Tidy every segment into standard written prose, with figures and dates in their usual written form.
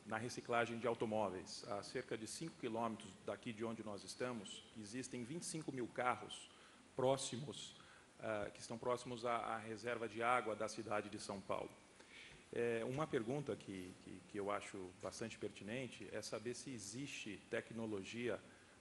na reciclagem de automóveis. A cerca de 5 quilômetros daqui de onde nós estamos, existem 25 mil carros próximos, que estão próximos à reserva de água da cidade de São Paulo. Uma pergunta que eu acho bastante pertinente é saber se existe tecnologia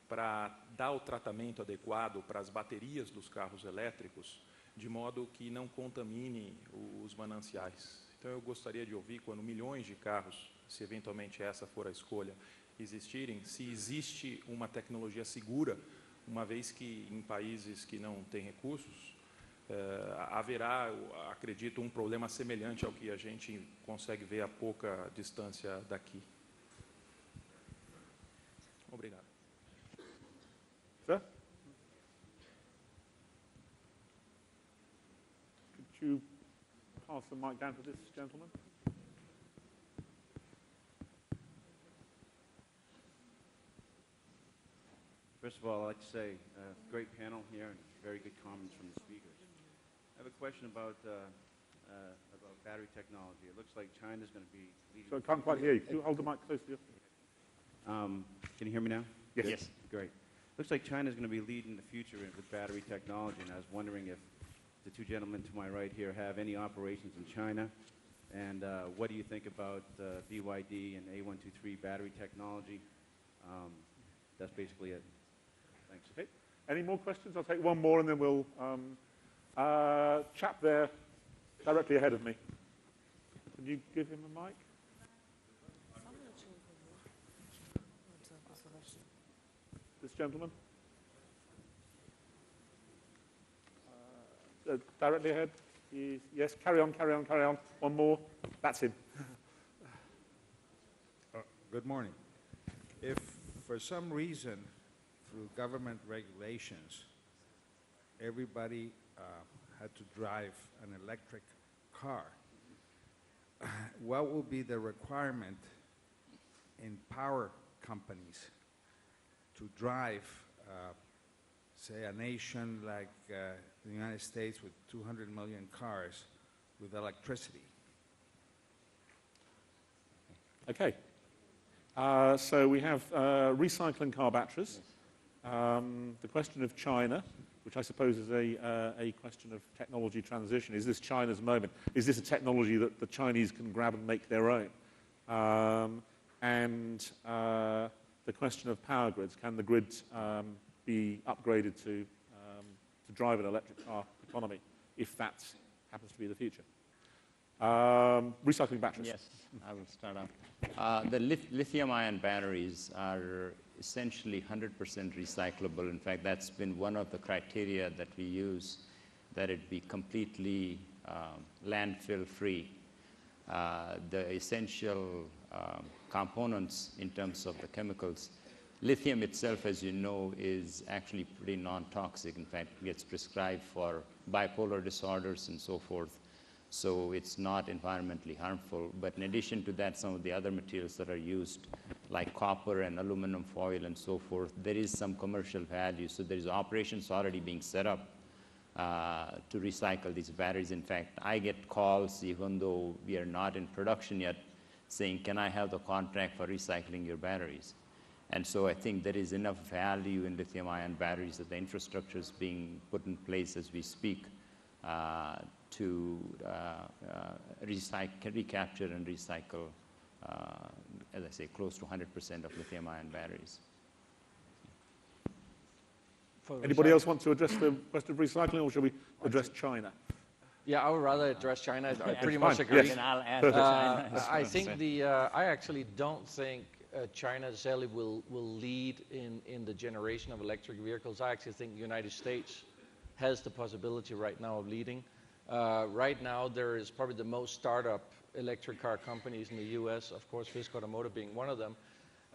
para dar o tratamento adequado para as baterias dos carros elétricos, de modo que não contamine os mananciais. Então, eu gostaria de ouvir, quando milhões de carros, se eventualmente essa for a escolha, existirem, se existe uma tecnologia segura, uma vez que em países que não têm recursos, haverá, acredito, um problema semelhante ao que a gente consegue ver a pouca distância daqui. Obrigado. Sir? Could you pass the mic down to this gentleman? First of all, I'd like to say, great panel here and very good comments from the speakers. I have a question about battery technology. It looks like China's going to be leading. So I can't quite hear you. Could you hold the mic close to you? Can you hear me now? Yes. Yes. Great. Looks like China's going to be leading the future with battery technology, and I was wondering if the two gentlemen to my right here have any operations in China, and what do you think about BYD and A123 battery technology? That's basically it. Thanks. Okay. Any more questions? I'll take one more and then we'll... chap there, directly ahead of me. Can you give him a mic? This gentleman? Directly ahead? Yes, carry on, carry on, carry on. One more. That's him. Good morning. If for some reason, through government regulations, everybody had to drive an electric car, what will be the requirement in power companies to drive, say, a nation like the United States with 200 million cars with electricity? Okay. So we have recycling car batteries. The question of China, which I suppose is a question of technology transition. Is this China's moment? Is this a technology that the Chinese can grab and make their own? And the question of power grids. Can the grid be upgraded to drive an electric car economy, if that happens to be the future? Recycling batteries. Yes, I will start off. The lithium-ion batteries are essentially 100% recyclable. In fact, that's been one of the criteria that we use, that it be completely landfill-free. The essential components in terms of the chemicals, lithium itself, as you know, is actually pretty non-toxic. In fact, it gets prescribed for bipolar disorders and so forth. So it's not environmentally harmful. But in addition to that, some of the other materials that are used, like copper and aluminum foil and so forth, there is some commercial value. So there is operations already being set up to recycle these batteries. In fact, I get calls, even though we are not in production yet, saying, can I have the contract for recycling your batteries? And so I think there is enough value in lithium-ion batteries that the infrastructure is being put in place as we speak to recapture and recycle, as I say, close to 100% of lithium-ion batteries. Anybody else want to address the question of recycling, or shall we address China? Yeah, I would rather address China. I pretty fine. much agree. Yes. I'll add to China. I think I actually don't think China necessarily will lead in the generation of electric vehicles. I actually think the United States has the possibility right now of leading. Right now, there is probably the most startup electric car companies in the U.S., of course, Fisker Automotive being one of them.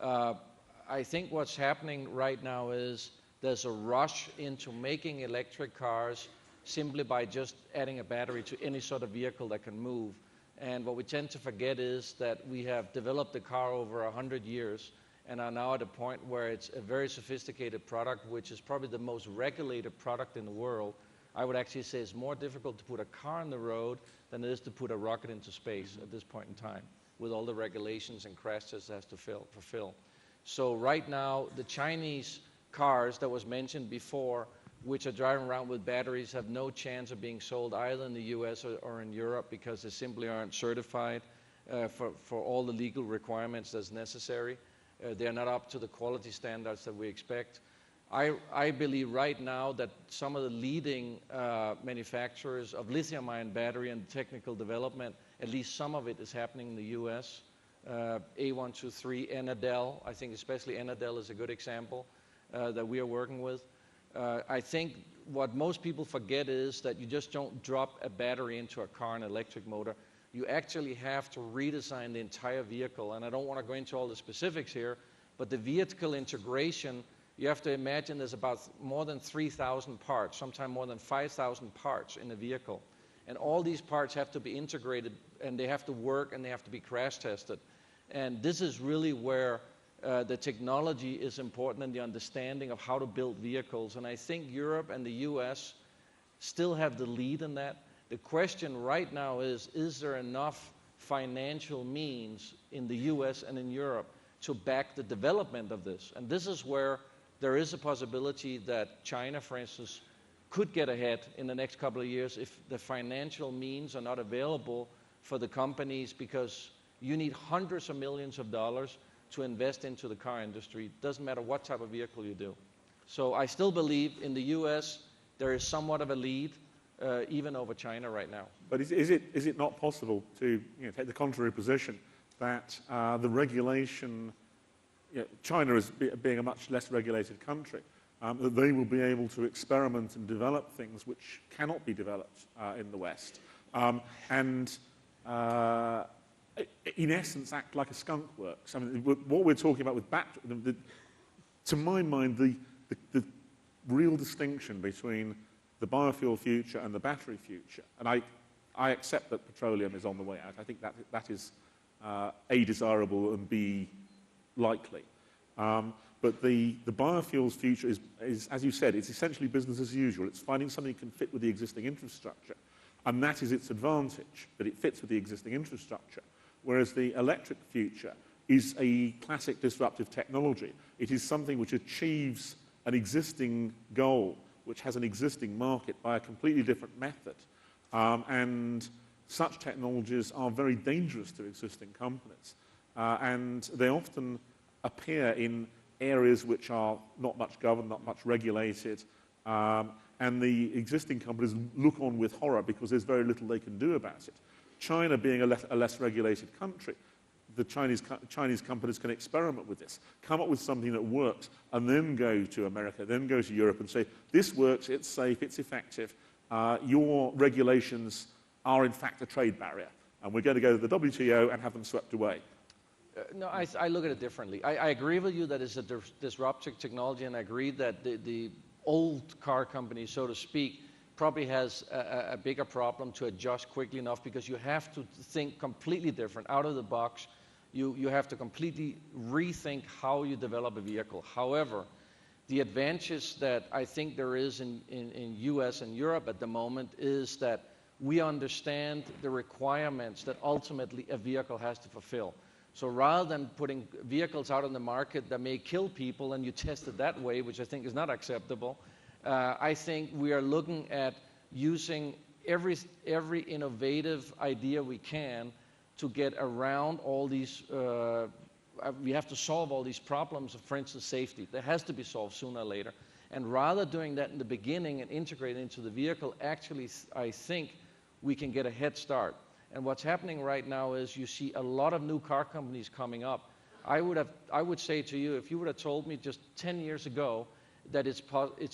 I think what's happening right now is there's a rush into making electric cars simply by just adding a battery to any sort of vehicle that can move. And what we tend to forget is that we have developed the car over 100 years and are now at a point where it's a very sophisticated product, which is probably the most regulated product in the world. I would actually say it's more difficult to put a car on the road than it is to put a rocket into space at this point in time. with all the regulations and crash tests it has to fulfill. So right now, the Chinese cars that was mentioned before, which are driving around with batteries, have no chance of being sold either in the US or in Europe because they simply aren't certified for all the legal requirements that's necessary. They're not up to the quality standards that we expect. I believe right now that some of the leading manufacturers of lithium-ion battery and technical development, at least some of it is happening in the US. A123, Enadel, I think especially Enadel is a good example that we are working with. I think what most people forget is that you just don't drop a battery into a car, an electric motor. You actually have to redesign the entire vehicle. And I don't want to go into all the specifics here, but the vehicle integration, you have to imagine there's about more than 3,000 parts, sometimes more than 5,000 parts in a vehicle. And all these parts have to be integrated, and they have to work, and they have to be crash tested. And this is really where the technology is important and the understanding of how to build vehicles. And I think Europe and the US still have the lead in that. The question right now is there enough financial means in the US and in Europe to back the development of this? And this is where there is a possibility that China, for instance, could get ahead in the next couple of years if the financial means are not available for the companies, because you need hundreds of millions of dollars to invest into the car industry. It doesn't matter what type of vehicle you do. So I still believe in the US there is somewhat of a lead, even over China right now. But is it not possible to take the contrary position that the regulation, China is being a much less regulated country, that they will be able to experiment and develop things which cannot be developed in the West, and in essence act like a skunk works? I mean, what we're talking about with battery, to my mind, the real distinction between the biofuel future and the battery future, and I accept that petroleum is on the way out. I think that is A, desirable, and B, likely. But the biofuels future is, as you said, it's essentially business as usual. It's finding something that can fit with the existing infrastructure. And that is its advantage, that it fits with the existing infrastructure. Whereas the electric future is a classic disruptive technology. It is something which achieves an existing goal, which has an existing market by a completely different method. And such technologies are very dangerous to existing companies. And they often appear in areas which are not much governed, not much regulated, and the existing companies look on with horror because there's very little they can do about it. China being a less regulated country, the Chinese companies can experiment with this, come up with something that works, and then go to America, then go to Europe and say, this works, it's safe, it's effective, your regulations are in fact a trade barrier, and we're going to go to the WTO and have them swept away. No, I look at it differently. I agree with you that it's a disruptive technology, and I agree that the old car company, so to speak, probably has a bigger problem to adjust quickly enough, because you have to think completely different, out of the box. You have to completely rethink how you develop a vehicle. However, the advantage that I think there is in US and Europe at the moment is that we understand the requirements that ultimately a vehicle has to fulfill. So rather than putting vehicles out on the market that may kill people and you test it that way, which I think is not acceptable, I think we are looking at using every innovative idea we can to get around all these, we have to solve all these problems of, for instance, safety. That has to be solved sooner or later. And rather doing that in the beginning and integrate it into the vehicle, actually, I think we can get a head start. And what's happening right now is you see a lot of new car companies coming up. I would say to you, if you would have told me just 10 years ago that it's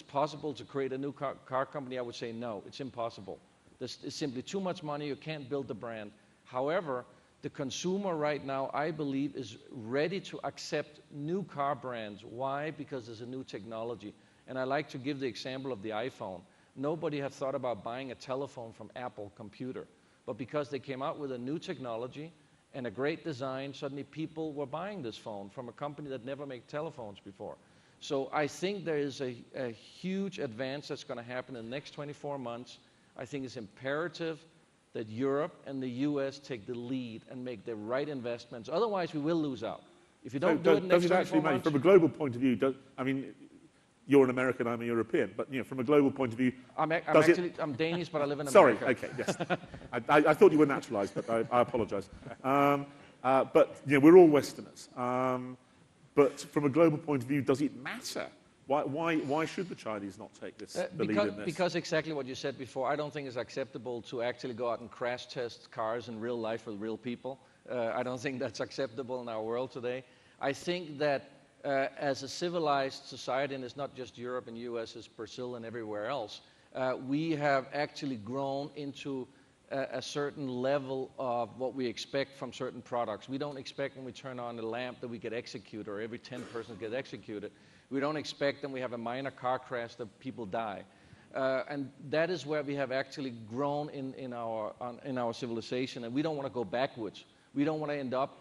possible to create a new car company, I would say no, it's impossible. There's simply too much money, you can't build the brand. However, the consumer right now, I believe, is ready to accept new car brands. Why? Because there's a new technology. And I like to give the example of the iPhone. Nobody had thought about buying a telephone from Apple Computer. But because they came out with a new technology and a great design, suddenly people were buying this phone from a company that never made telephones before. So I think there is a huge advance that's going to happen in the next 24 months. I think it's imperative that Europe and the US take the lead and make the right investments. Otherwise, we will lose out. If you don't do it in the next 24 months... From a global point of view, you're an American, I'm a European, but from a global point of view... I'm Danish, but I live in America. Sorry, okay, yes. I thought you were naturalized, but I apologize. But we're all Westerners. But from a global point of view, does it matter? Why should the Chinese not take the lead in this? Because exactly what you said before, I don't think it's acceptable to actually go out and crash test cars in real life with real people. I don't think that's acceptable in our world today. I think that as a civilized society, and it's not just Europe and US, it's Brazil and everywhere else, we have actually grown into a certain level of what we expect from certain products. We don't expect when we turn on the lamp that we get executed or every 10 persons get executed. We don't expect when we have a minor car crash that people die. And that is where we have actually grown in our civilization, and we don't want to go backwards. We don't want to end up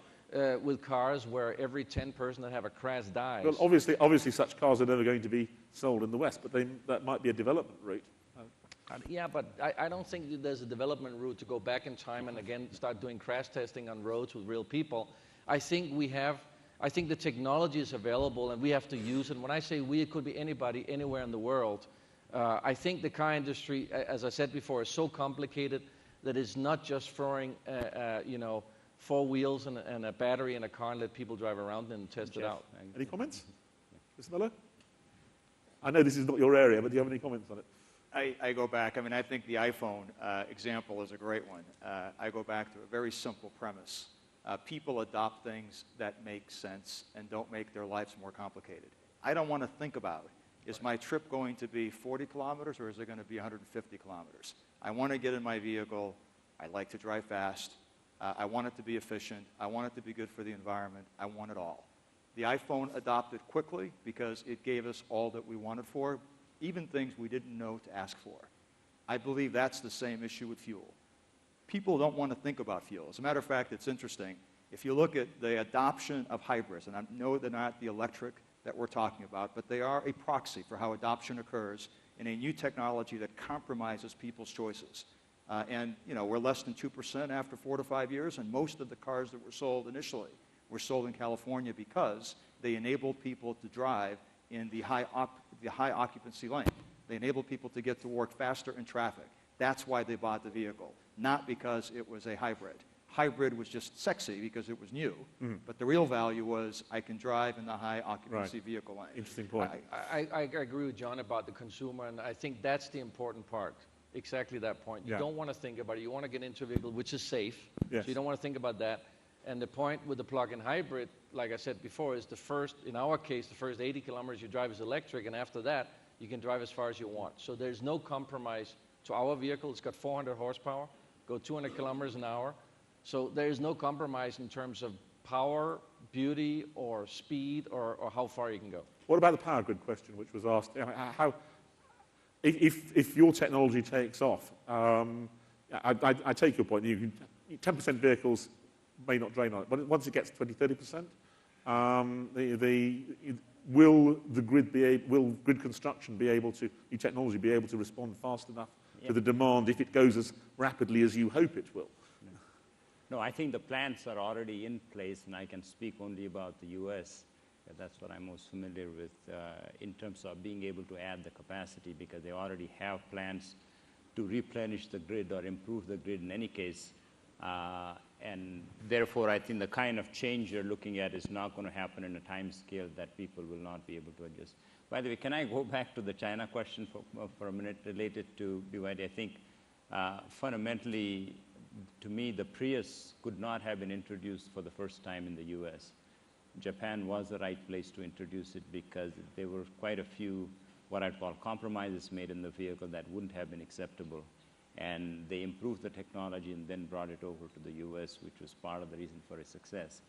with cars where every 10 person that have a crash dies. Well, obviously such cars are never going to be sold in the West, but that might be a development route. Yeah, but I don't think that there's a development route to go back in time and again start doing crash testing on roads with real people. I think the technology is available and we have to use it. When I say we, it could be anybody, anywhere in the world. I think the car industry, as I said before, is so complicated that it's not just throwing, 4 wheels and a battery in a car and let people drive around and test it out. Any comments? Mr. Melo? I know this is not your area, but do you have any comments on it? I go back. I think the iPhone example is a great one. I go back to a very simple premise. People adopt things that make sense and don't make their lives more complicated. I don't want to think about, is my trip going to be 40 kilometers or is it going to be 150 kilometers? I want to get in my vehicle. I like to drive fast. I want it to be efficient. I want it to be good for the environment. I want it all. The iPhone adopted quickly because it gave us all that we wanted for, even things we didn't know to ask for. I believe that's the same issue with fuel. People don't want to think about fuel. As a matter of fact, it's interesting. If you look at the adoption of hybrids, and I know they're not the electric that we're talking about, but they are a proxy for how adoption occurs in a new technology that compromises people's choices. We're less than 2% after 4 to 5 years, and most of the cars that were sold initially were sold in California because they enabled people to drive in the high occupancy lane. They enabled people to get to work faster in traffic. That's why they bought the vehicle, not because it was a hybrid. Hybrid was just sexy because it was new, but the real value was I can drive in the high occupancy vehicle lane. Interesting point. I agree with John about the consumer, and I think that's the important part. Exactly that point. You don't want to think about it. You want to get into a vehicle which is safe, so you don't want to think about that. And the point with the plug-in hybrid, like I said before, is in our case, the first 80 kilometers you drive is electric, and after that, you can drive as far as you want. So there's no compromise to our vehicle. It's got 400 horsepower, go 200 kilometers an hour. So there is no compromise in terms of power, beauty, or speed, or how far you can go. What about the power grid question, which was asked? If your technology takes off, I take your point. 10% vehicles may not drain on it, but once it gets 20, 30%, will grid construction be able to, your technology be able to respond fast enough to the demand if it goes as rapidly as you hope it will? No, I think the plans are already in place, and I can speak only about the U.S. That's what I'm most familiar with in terms of being able to add the capacity, because they already have plans to replenish the grid or improve the grid in any case. And therefore, I think the kind of change you're looking at is not going to happen in a time scale that people will not be able to adjust. By the way, can I go back to the China question for a minute related to BYD? I think fundamentally, to me, the Prius could not have been introduced for the first time in the U.S. Japan was the right place to introduce it because there were quite a few what I'd call compromises made in the vehicle that wouldn't have been acceptable. And they improved the technology and then brought it over to the U.S., which was part of the reason for its success.